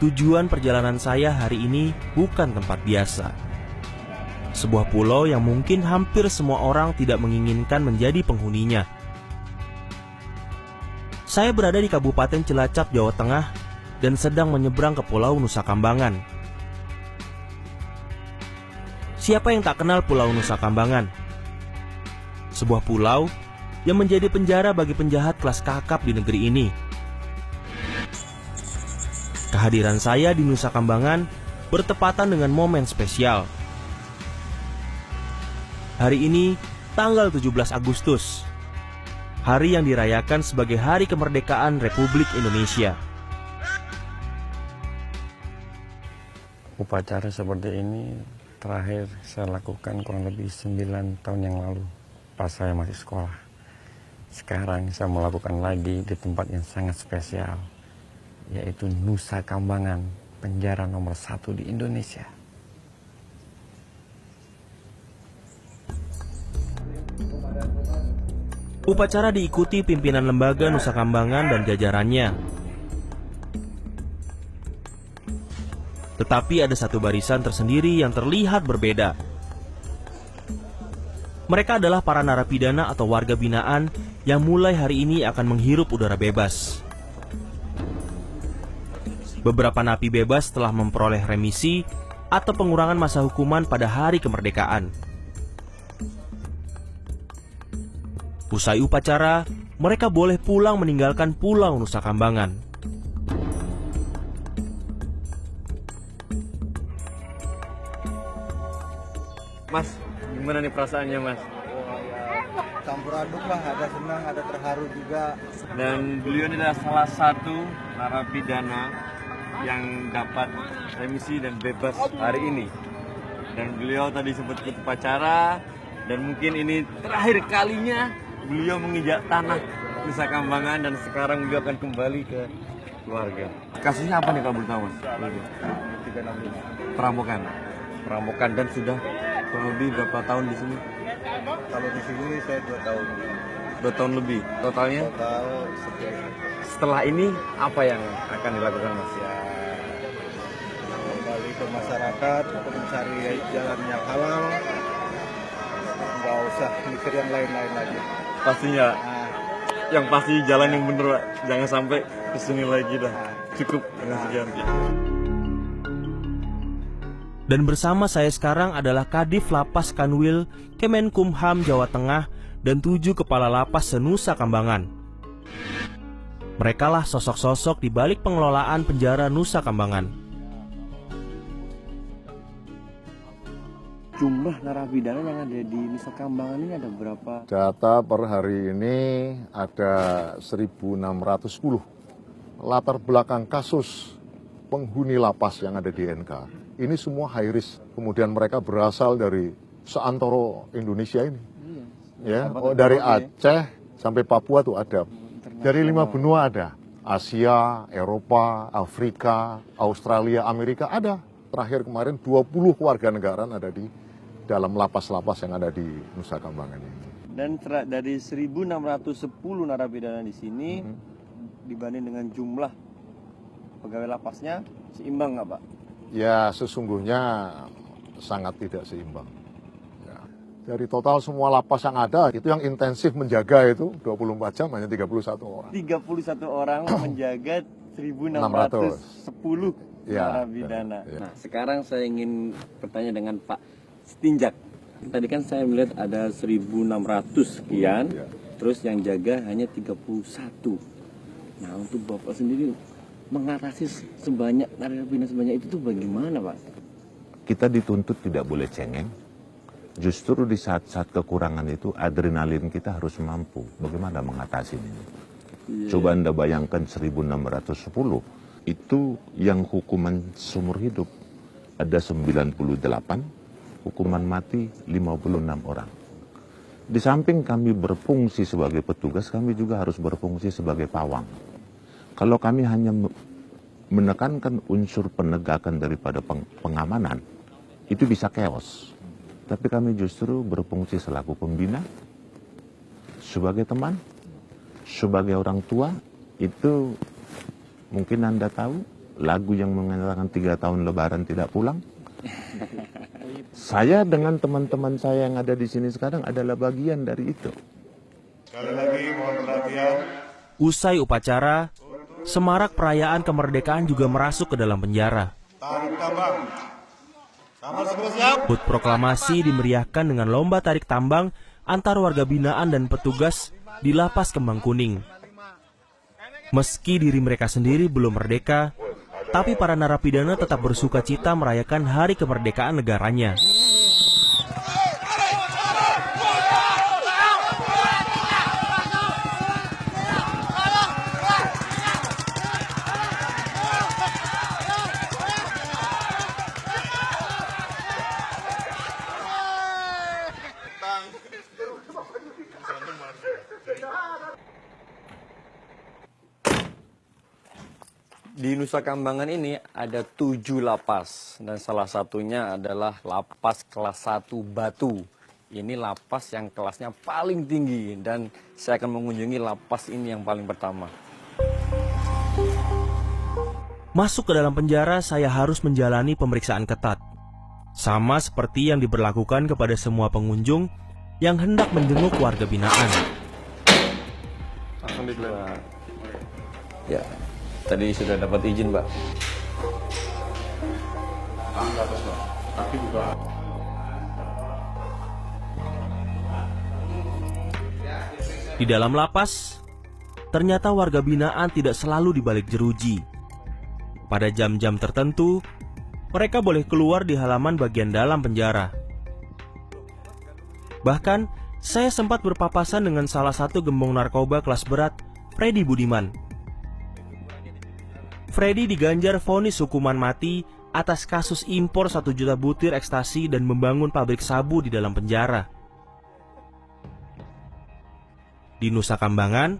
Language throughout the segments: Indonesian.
tujuan perjalanan saya hari ini bukan tempat biasa. Sebuah pulau yang mungkin hampir semua orang tidak menginginkan menjadi penghuninya. Saya berada di Kabupaten Cilacap, Jawa Tengah, dan sedang menyeberang ke Pulau Nusa Kambangan. Siapa yang tak kenal Pulau Nusa Kambangan? Sebuah pulau yang menjadi penjara bagi penjahat kelas kakap di negeri ini. Kehadiran saya di Nusa Kambangan bertepatan dengan momen spesial. Hari ini, tanggal 17 Agustus, hari yang dirayakan sebagai Hari Kemerdekaan Republik Indonesia. Upacara seperti ini terakhir saya lakukan kurang lebih 9 tahun yang lalu pas saya masih sekolah. Sekarang saya melakukan lagi di tempat yang sangat spesial, yaitu Nusa Kambangan, penjara nomor 1 di Indonesia. Upacara diikuti pimpinan lembaga Nusa Kambangan dan jajarannya. Tetapi ada satu barisan tersendiri yang terlihat berbeda. Mereka adalah para narapidana atau warga binaan yang mulai hari ini akan menghirup udara bebas. Beberapa napi bebas telah memperoleh remisi atau pengurangan masa hukuman pada hari kemerdekaan. Usai upacara, mereka boleh pulang meninggalkan Pulau Nusa Kambangan. Mas, gimana nih perasaannya, Mas? Campur aduk lah, ada senang, ada terharu juga. Dan beliau ini adalah salah satu narapidana yang dapat remisi dan bebas hari ini. Dan beliau tadi sempat ikut upacara, dan mungkin ini terakhir kalinya beliau menginjak tanah Nusa Kambangan, dan sekarang beliau akan kembali ke keluarga. Kasusnya apa nih kalau boleh tahu, Mas? 365. Perampokan, dan sudah kurang lebih berapa tahun di sini? Kalau di sini saya 2 tahun. 2 tahun lebih. Totalnya? Total sekian. Setelah ini apa yang akan dilakukan, Mas? Ya, kembali ke masyarakat untuk mencari jalan yang halal. Nggak usah mikir yang lain-lain lagi. Pastinya. Yang pasti jalan yang bener, Pak. Jangan sampai kesini lagi dah. Cukup dengan sekian. Dan bersama saya sekarang adalah Kadif Lapas Kanwil Kemenkumham Jawa Tengah dan 7 kepala lapas se-Nusa Kambangan. Merekalah sosok-sosok di balik pengelolaan penjara Nusa Kambangan. Jumlah narapidana yang ada di Nusa Kambangan ini ada berapa? Data per hari ini ada 1.610. Latar belakang kasus penghuni lapas yang ada di NK. Ini semua high risk. Kemudian mereka berasal dari seantero Indonesia ini. Ya, dari Aceh sampai Papua tuh ada. Dari 5 benua ada. Asia, Eropa, Afrika, Australia, Amerika ada. Terakhir kemarin 20 warga negara ada di dalam lapas-lapas yang ada di Nusa Kambangan ini. Dan dari 1.610 narapidana di sini dibanding dengan jumlah pegawai lapasnya seimbang nggak, Pak? Ya, sesungguhnya sangat tidak seimbang. Ya. Dari total semua lapas yang ada, itu yang intensif menjaga itu 24 jam hanya 31 orang. 31 orang menjaga 1.610 narapidana. Ya. Nah, sekarang saya ingin bertanya dengan Pak Setinjak. Tadi kan saya melihat ada 1.600 sekian, terus yang jaga hanya 31. Nah, untuk Bapak sendiri mengatasi sebanyak narapidana sebanyak itu tuh bagaimana, Pak? Kita dituntut tidak boleh cengeng. Justru di saat-saat kekurangan itu adrenalin kita harus mampu. Bagaimana mengatasi ini? Coba Anda bayangkan 1.610 itu yang hukuman seumur hidup ada 98, hukuman mati 56 orang. Di samping kami berfungsi sebagai petugas, kami juga harus berfungsi sebagai pawang. Kalau kami hanya menekankan unsur penegakan daripada pengamanan, itu bisa chaos. Tapi kami justru berfungsi selaku pembina, sebagai teman, sebagai orang tua. Itu mungkin Anda tahu, lagu yang mengatakan 3 tahun lebaran tidak pulang? Saya dengan teman-teman saya yang ada di sini sekarang adalah bagian dari itu. Sekali lagi mohon perhatian. Usai upacara, semarak perayaan kemerdekaan juga merasuk ke dalam penjara. Tarik tambang. Kamar semua siap. HUT proklamasi dimeriahkan dengan lomba tarik tambang antar warga binaan dan petugas di Lapas Kembang Kuning. Meski diri mereka sendiri belum merdeka, tapi para narapidana tetap bersuka cita merayakan hari kemerdekaan negaranya. Di Nusa Kambangan ini ada 7 lapas dan salah satunya adalah lapas kelas 1 Batu. Ini lapas yang kelasnya paling tinggi dan saya akan mengunjungi lapas ini yang paling pertama. Masuk ke dalam penjara, saya harus menjalani pemeriksaan ketat. Sama seperti yang diberlakukan kepada semua pengunjung yang hendak menjenguk warga binaan. Ya, tadi sudah dapat izin, Pak. Di dalam lapas, ternyata warga binaan tidak selalu di balik jeruji. Pada jam-jam tertentu, mereka boleh keluar di halaman bagian dalam penjara. Bahkan, saya sempat berpapasan dengan salah satu gembong narkoba kelas berat, Freddy Budiman. Freddy diganjar vonis hukuman mati atas kasus impor 1 juta butir ekstasi dan membangun pabrik sabu di dalam penjara. Di Nusa Kambangan,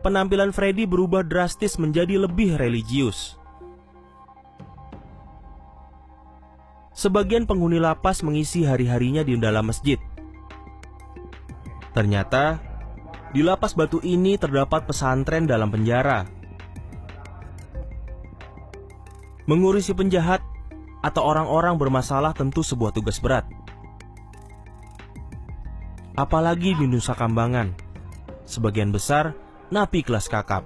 penampilan Freddy berubah drastis menjadi lebih religius. Sebagian penghuni lapas mengisi hari-harinya di dalam masjid. Ternyata, di lapas Batu ini terdapat pesantren dalam penjara. Mengurusi penjahat atau orang-orang bermasalah tentu sebuah tugas berat. Apalagi di Nusa Kambangan, sebagian besar napi kelas kakap.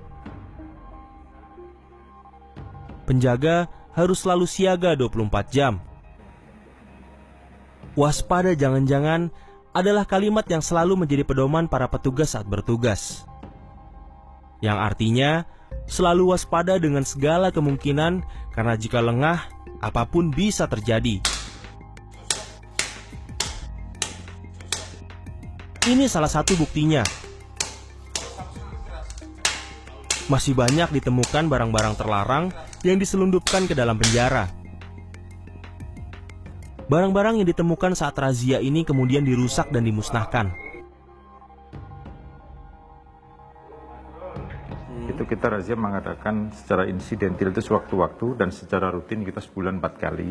Penjaga harus selalu siaga 24 jam. Waspada jangan-jangan adalah kalimat yang selalu menjadi pedoman para petugas saat bertugas. Yang artinya, selalu waspada dengan segala kemungkinan karena jika lengah, apapun bisa terjadi. Ini salah satu buktinya. Masih banyak ditemukan barang-barang terlarang yang diselundupkan ke dalam penjara. Barang-barang yang ditemukan saat razia ini kemudian dirusak dan dimusnahkan. Itu kita razia mengadakan secara insidentil itu sewaktu-waktu dan secara rutin kita sebulan 4 kali.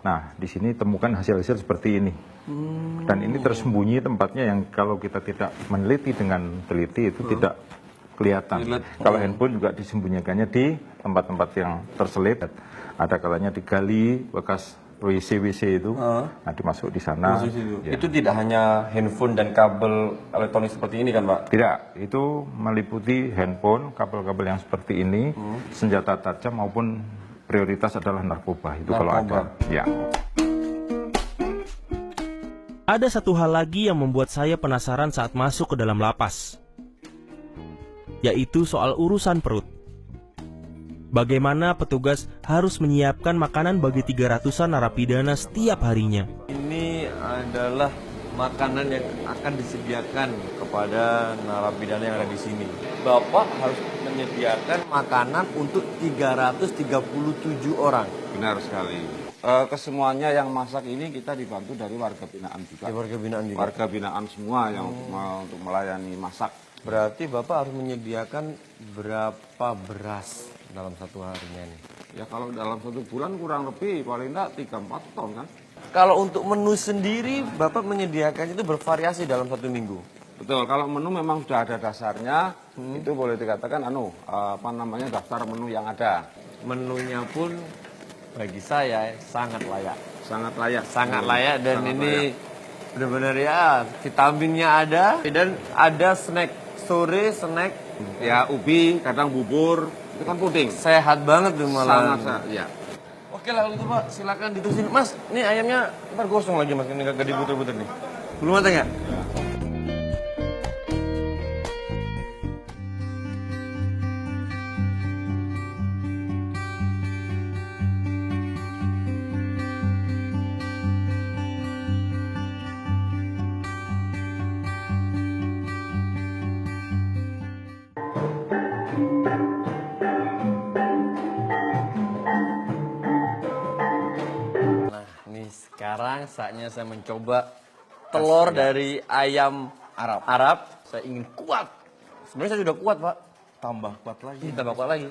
Nah, di sini temukan hasil-hasil seperti ini. Dan ini tersembunyi tempatnya yang kalau kita tidak meneliti dengan teliti itu tidak kelihatan. Kalau handphone juga disembunyikannya di tempat-tempat yang terselip. Ada kalanya digali bekas WC itu, nah dimasuk di sana. Ya. Itu tidak hanya handphone dan kabel elektronik seperti ini kan, Pak? Tidak, itu meliputi handphone, kabel-kabel yang seperti ini, senjata tajam maupun prioritas adalah narkoba. Itu kalau ada. Ya. Ada satu hal lagi yang membuat saya penasaran saat masuk ke dalam lapas, yaitu soal urusan perut. Bagaimana petugas harus menyiapkan makanan bagi 300-an narapidana setiap harinya. Ini adalah makanan yang akan disediakan kepada narapidana yang ada di sini. Bapak harus menyediakan makanan untuk 337 orang. Benar sekali. Kesemuanya yang masak ini kita dibantu dari warga binaan juga. Warga binaan juga? Warga binaan semua yang untuk melayani masak. Berarti Bapak harus menyediakan berapa beras dalam satu harinya nih? Ya kalau dalam 1 bulan kurang lebih paling enggak 3-4 ton kan. Kalau untuk menu sendiri Bapak menyediakan itu bervariasi dalam 1 minggu? Betul, kalau menu memang sudah ada dasarnya, itu boleh dikatakan daftar menu yang ada. menunya pun bagi saya sangat layak. Sangat layak. Sangat layak dan Sangat ini layak. benar-benar ya vitaminnya ada dan ada snack sore, snack Ya ubi, kadang bubur, itu kan puding. sehat banget tuh malah. Sangat sehat, ya. Oke lah kalau gitu Pak, silakan diterusin. Mas, ini ayamnya ntar gosong lagi Mas, ini gak diputer-puter nih. Belum matang ya? Nah, ini sekarang saatnya saya mencoba telur dari ayam Arab. Saya ingin kuat. Sebenarnya saya sudah kuat, Pak. Tambah kuat lagi. Tambah kuat lagi.